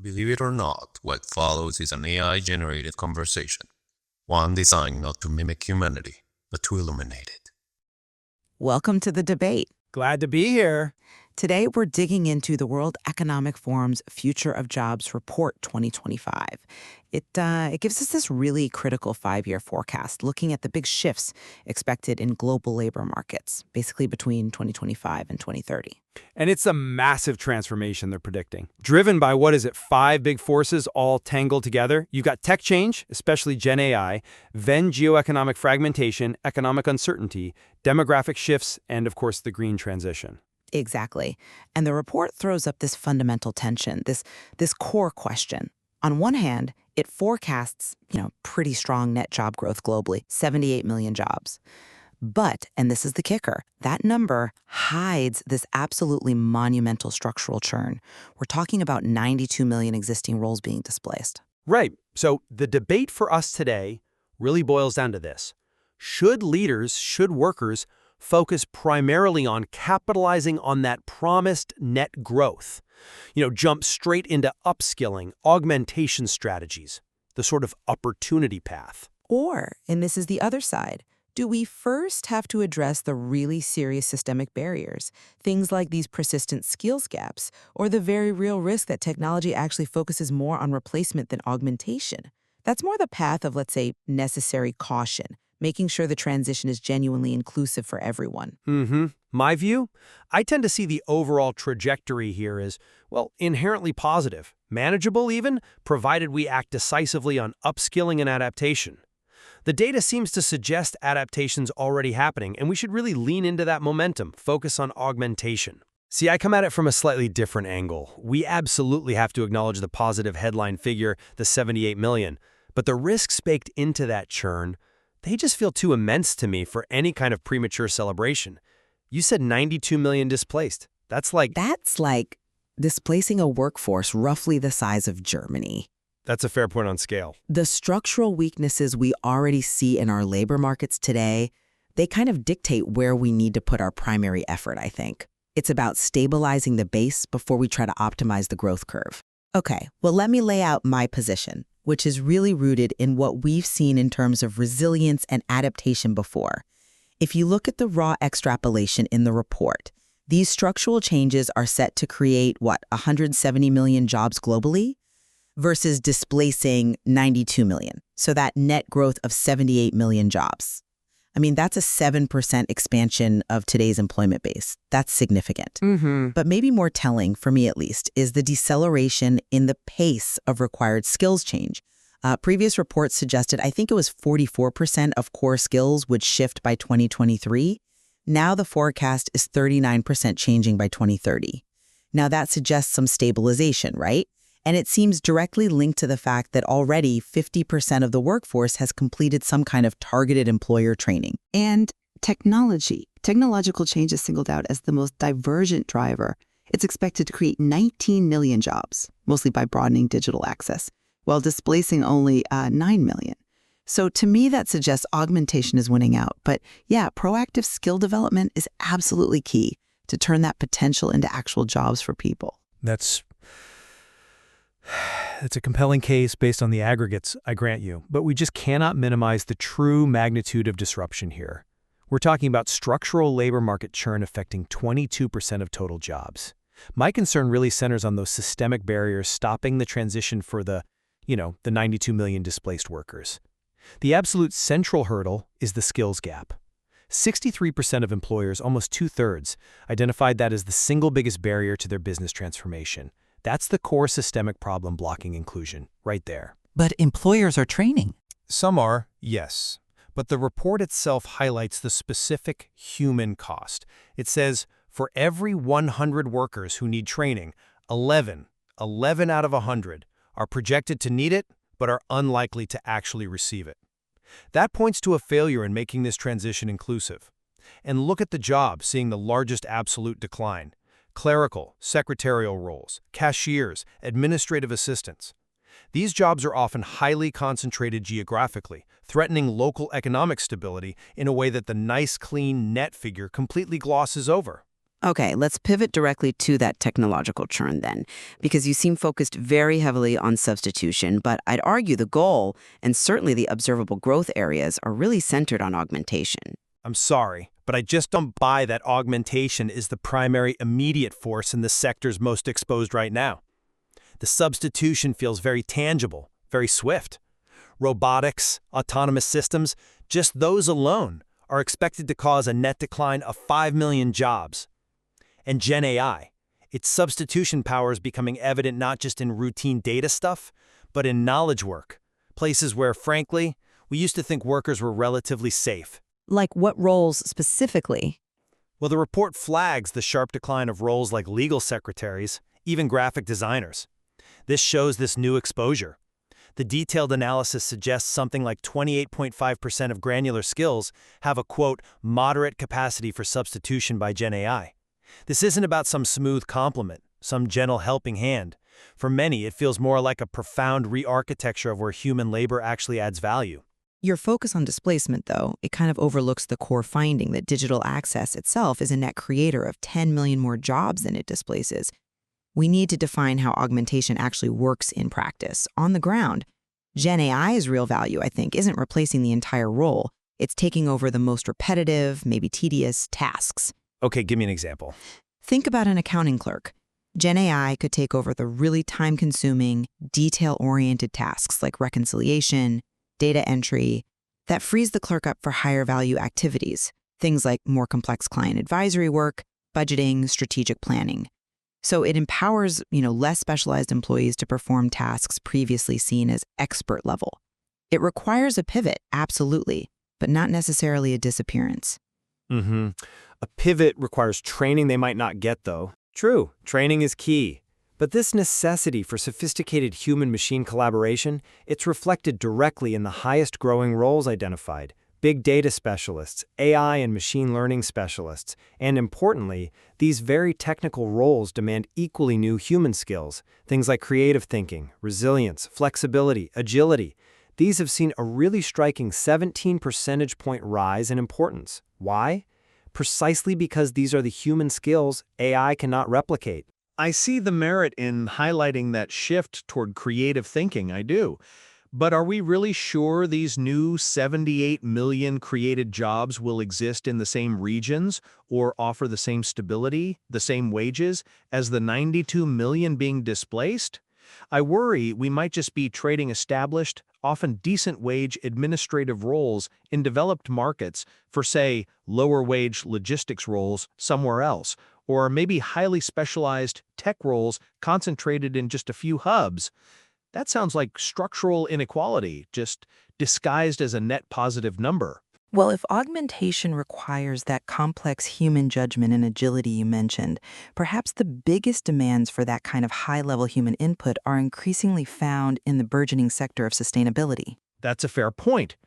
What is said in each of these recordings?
Believe it or not, what follows is an AI-generated conversation, one designed not to mimic humanity, but to illuminate it. Welcome to the debate. Glad to be here. Today, we're digging into the World Economic Forum's Future of Jobs Report 2025. It gives us this really critical 5-year forecast looking at the big shifts expected in global labor markets, basically between 2025 and 2030. And it's a massive transformation they're predicting. Driven by, 5 big forces all tangled together? You've got tech change, especially Gen AI, then geoeconomic fragmentation, economic uncertainty, demographic shifts, and of course the green transition. Exactly. And the report throws up this fundamental tension, this core question. On one hand, it forecasts, pretty strong net job growth globally, 78 million jobs. But, and this is the kicker, that number hides this absolutely monumental structural churn. We're talking about 92 million existing roles being displaced. Right. So the debate for us today really boils down to this. Should workers focus primarily on capitalizing on that promised net growth? Jump straight into upskilling, augmentation strategies, the sort of opportunity path. Or, and this is the other side, do we first have to address the really serious systemic barriers, things like these persistent skills gaps, or the very real risk that technology actually focuses more on replacement than augmentation? That's more the path of, let's say, necessary caution, making sure the transition is genuinely inclusive for everyone. My view? I tend to see the overall trajectory here as, inherently positive, manageable even, provided we act decisively on upskilling and adaptation. The data seems to suggest adaptation's already happening, and we should really lean into that momentum, focus on augmentation. See, I come at it from a slightly different angle. We absolutely have to acknowledge the positive headline figure, the 78 million, but the risks baked into that churn, they just feel too immense to me for any kind of premature celebration. You said 92 million displaced. That's like displacing a workforce roughly the size of Germany. That's a fair point on scale. The structural weaknesses we already see in our labor markets today, they kind of dictate where we need to put our primary effort, I think. It's about stabilizing the base before we try to optimize the growth curve. Okay, well, let me lay out my position, which is really rooted in what we've seen in terms of resilience and adaptation before. If you look at the raw extrapolation in the report, these structural changes are set to create, 170 million jobs globally versus displacing 92 million. So that net growth of 78 million jobs. I mean, that's a 7% expansion of today's employment base. That's significant. But maybe more telling, for me at least, is the deceleration in the pace of required skills change. Previous reports suggested, I think it was 44% of core skills would shift by 2023. Now the forecast is 39% changing by 2030. Now that suggests some stabilization, right? And it seems directly linked to the fact that already 50% of the workforce has completed some kind of targeted employer training. And technological change is singled out as the most divergent driver. It's expected to create 19 million jobs, mostly by broadening digital access, while displacing only 9 million. So to me, that suggests augmentation is winning out. But yeah, proactive skill development is absolutely key to turn that potential into actual jobs for people. That's a compelling case based on the aggregates, I grant you, but we just cannot minimize the true magnitude of disruption here. We're talking about structural labor market churn affecting 22% of total jobs. My concern really centers on those systemic barriers stopping the transition for the 92 million displaced workers. The absolute central hurdle is the skills gap. 63% of employers, almost 2/3, identified that as the single biggest barrier to their business transformation. That's the core systemic problem blocking inclusion, right there. But employers are training. Some are, yes. But the report itself highlights the specific human cost. It says, for every 100 workers who need training, 11 out of 100, are projected to need it, but are unlikely to actually receive it. That points to a failure in making this transition inclusive. And look at the job seeing the largest absolute decline. Clerical, secretarial roles, cashiers, administrative assistants. These jobs are often highly concentrated geographically, threatening local economic stability in a way that the nice, clean net figure completely glosses over. Okay, let's pivot directly to that technological churn then, because you seem focused very heavily on substitution, but I'd argue the goal, and certainly the observable growth areas, are really centered on augmentation. I'm sorry, but I just don't buy that augmentation is the primary immediate force in the sectors most exposed right now. The substitution feels very tangible, very swift. Robotics, autonomous systems, just those alone are expected to cause a net decline of 5 million jobs. And Gen AI, its substitution power is becoming evident not just in routine data stuff, but in knowledge work, places where, frankly, we used to think workers were relatively safe. Like what roles specifically? Well, the report flags the sharp decline of roles like legal secretaries, even graphic designers. This shows this new exposure. The detailed analysis suggests something like 28.5% of granular skills have a, quote, moderate capacity for substitution by Gen AI. This isn't about some smooth complement, some gentle helping hand. For many, it feels more like a profound re-architecture of where human labor actually adds value. Your focus on displacement, though, it kind of overlooks the core finding that digital access itself is a net creator of 10 million more jobs than it displaces. We need to define how augmentation actually works in practice, on the ground. Gen AI's real value, I think, isn't replacing the entire role. It's taking over the most repetitive, maybe tedious tasks. Okay, give me an example. Think about an accounting clerk. Gen AI could take over the really time-consuming, detail-oriented tasks like reconciliation, data entry. That frees the clerk up for higher-value activities, things like more complex client advisory work, budgeting, strategic planning. So it empowers, less specialized employees to perform tasks previously seen as expert level. It requires a pivot, absolutely, but not necessarily a disappearance. A pivot requires training they might not get, though. True, training is key. But this necessity for sophisticated human-machine collaboration, it's reflected directly in the highest growing roles identified: big data specialists, AI and machine learning specialists, and importantly, these very technical roles demand equally new human skills, things like creative thinking, resilience, flexibility, agility. These have seen a really striking 17 percentage point rise in importance. Why? Precisely because these are the human skills AI cannot replicate. I see the merit in highlighting that shift toward creative thinking, I do. But are we really sure these new 78 million created jobs will exist in the same regions or offer the same stability, the same wages, as the 92 million being displaced? I worry we might just be trading established, often decent-wage administrative roles in developed markets for, say, lower-wage logistics roles somewhere else, or maybe highly specialized tech roles concentrated in just a few hubs. That sounds like structural inequality, just disguised as a net positive number. Well, if augmentation requires that complex human judgment and agility you mentioned, perhaps the biggest demands for that kind of high-level human input are increasingly found in the burgeoning sector of sustainability. That's a fair point.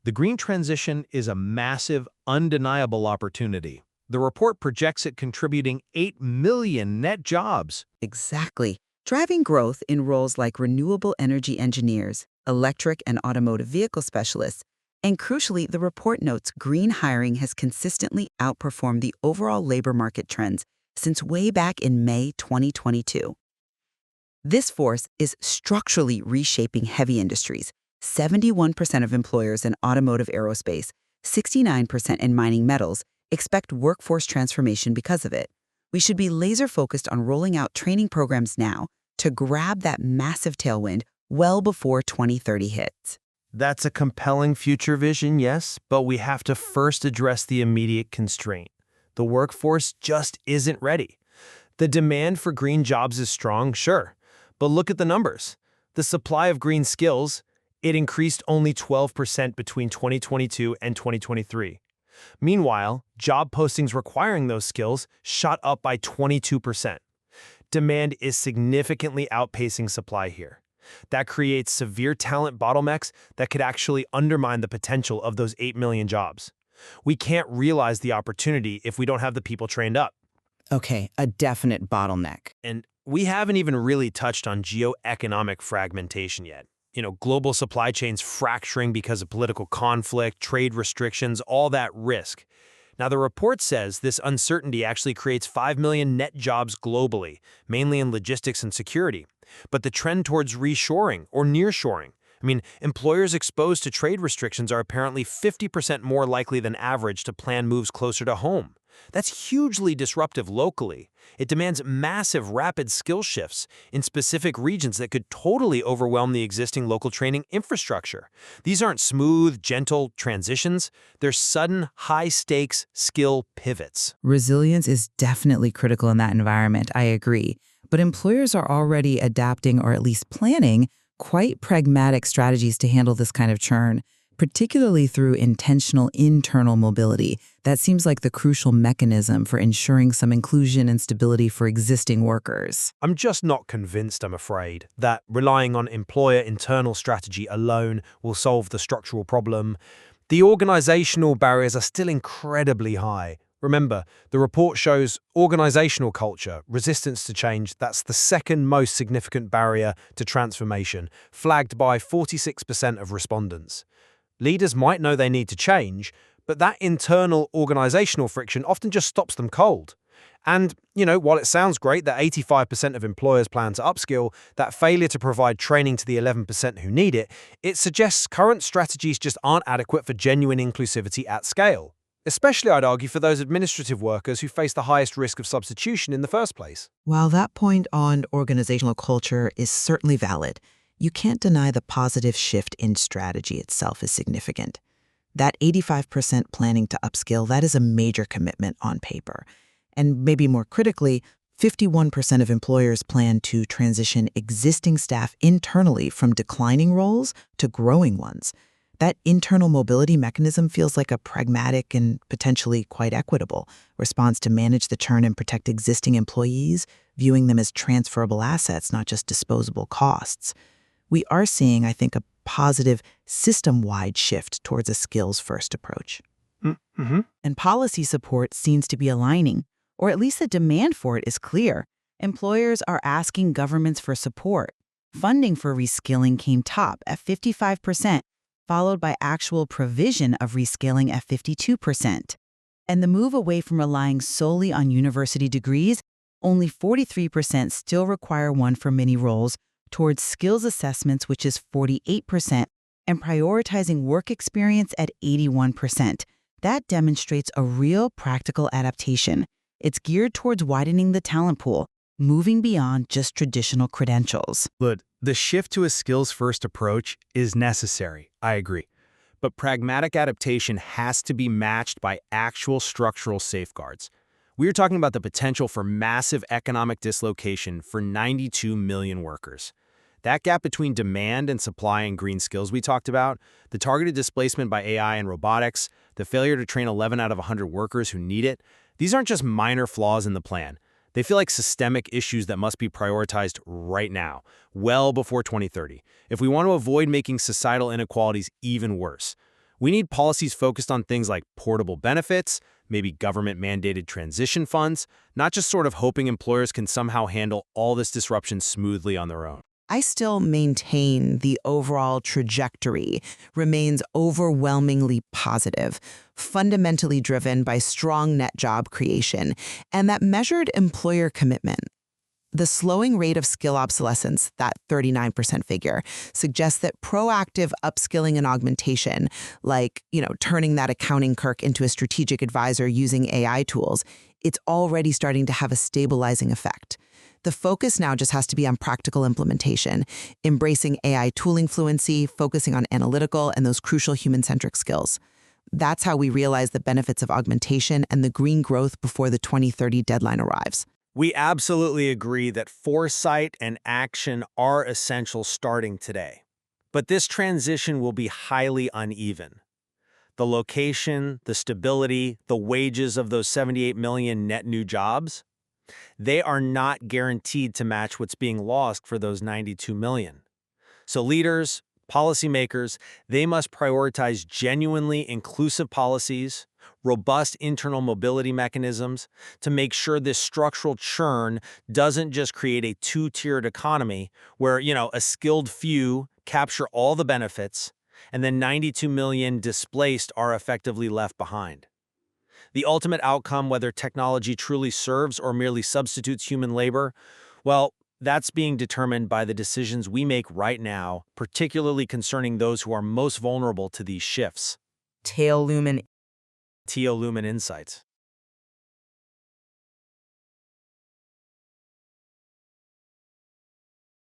The green transition is a massive, undeniable opportunity. The report projects it contributing 8 million net jobs. Exactly. Driving growth in roles like renewable energy engineers, electric and automotive vehicle specialists, and crucially, the report notes green hiring has consistently outperformed the overall labor market trends since way back in May 2022. This force is structurally reshaping heavy industries. 71% of employers in automotive aerospace, 69% in mining metals, expect workforce transformation because of it. We should be laser-focused on rolling out training programs now to grab that massive tailwind well before 2030 hits. That's a compelling future vision, yes, but we have to first address the immediate constraint. The workforce just isn't ready. The demand for green jobs is strong, sure, but look at the numbers. The supply of green skills, it increased only 12% between 2022 and 2023. Meanwhile, job postings requiring those skills shot up by 22%. Demand is significantly outpacing supply here. That creates severe talent bottlenecks that could actually undermine the potential of those 8 million jobs. We can't realize the opportunity if we don't have the people trained up. Okay, a definite bottleneck. And we haven't even really touched on geoeconomic fragmentation yet. Global supply chains fracturing because of political conflict, trade restrictions, all that risk. Now, the report says this uncertainty actually creates 5 million net jobs globally, mainly in logistics and security. But the trend towards reshoring or nearshoring, employers exposed to trade restrictions are apparently 50% more likely than average to plan moves closer to home. That's hugely disruptive locally. It demands massive, rapid skill shifts in specific regions that could totally overwhelm the existing local training infrastructure. These aren't smooth, gentle transitions. They're sudden, high-stakes skill pivots. Resilience is definitely critical in that environment, I agree. But employers are already adapting or at least planning quite pragmatic strategies to handle this kind of churn, particularly through intentional internal mobility. That seems like the crucial mechanism for ensuring some inclusion and stability for existing workers. I'm just not convinced, I'm afraid, that relying on employer internal strategy alone will solve the structural problem. The organizational barriers are still incredibly high. Remember, the report shows organizational culture, resistance to change, that's the second most significant barrier to transformation, flagged by 46% of respondents. Leaders might know they need to change, but that internal organizational friction often just stops them cold. And, while it sounds great that 85% of employers plan to upskill, that failure to provide training to the 11% who need it, it suggests current strategies just aren't adequate for genuine inclusivity at scale. Especially, I'd argue, for those administrative workers who face the highest risk of substitution in the first place. While that point on organizational culture is certainly valid, you can't deny the positive shift in strategy itself is significant. That 85% planning to upskill, that is a major commitment on paper. And maybe more critically, 51% of employers plan to transition existing staff internally from declining roles to growing ones. That internal mobility mechanism feels like a pragmatic and potentially quite equitable response to manage the churn and protect existing employees, viewing them as transferable assets, not just disposable costs. We are seeing, I think, a positive system-wide shift towards a skills-first approach. Mm-hmm. And policy support seems to be aligning, or at least the demand for it is clear. Employers are asking governments for support. Funding for reskilling came top at 55%, followed by actual provision of reskilling at 52%. And the move away from relying solely on university degrees, only 43% still require one for many roles, towards skills assessments, which is 48%, and prioritizing work experience at 81%. That demonstrates a real practical adaptation. It's geared towards widening the talent pool, moving beyond just traditional credentials. Look, the shift to a skills-first approach is necessary, I agree. But pragmatic adaptation has to be matched by actual structural safeguards. We are talking about the potential for massive economic dislocation for 92 million workers. That gap between demand and supply and green skills we talked about, the targeted displacement by AI and robotics, the failure to train 11 out of 100 workers who need it, these aren't just minor flaws in the plan. They feel like systemic issues that must be prioritized right now, well before 2030, if we want to avoid making societal inequalities even worse. We need policies focused on things like portable benefits, maybe government-mandated transition funds, not just sort of hoping employers can somehow handle all this disruption smoothly on their own. I still maintain the overall trajectory remains overwhelmingly positive, fundamentally driven by strong net job creation and that measured employer commitment. The slowing rate of skill obsolescence, that 39% figure, suggests that proactive upskilling and augmentation, like, turning that accounting clerk into a strategic advisor using AI tools, it's already starting to have a stabilizing effect. The focus now just has to be on practical implementation, embracing AI tooling fluency, focusing on analytical and those crucial human-centric skills. That's how we realize the benefits of augmentation and the green growth before the 2030 deadline arrives. We absolutely agree that foresight and action are essential starting today. But this transition will be highly uneven. The location, the stability, the wages of those 78 million net new jobs, they are not guaranteed to match what's being lost for those 92 million. So leaders, policymakers, they must prioritize genuinely inclusive policies, robust internal mobility mechanisms to make sure this structural churn doesn't just create a two-tiered economy where, a skilled few capture all the benefits and then 92 million displaced are effectively left behind. The ultimate outcome, whether technology truly serves or merely substitutes human labor, well, that's being determined by the decisions we make right now, particularly concerning those who are most vulnerable to these shifts. Tail Lumen Lumen Insights.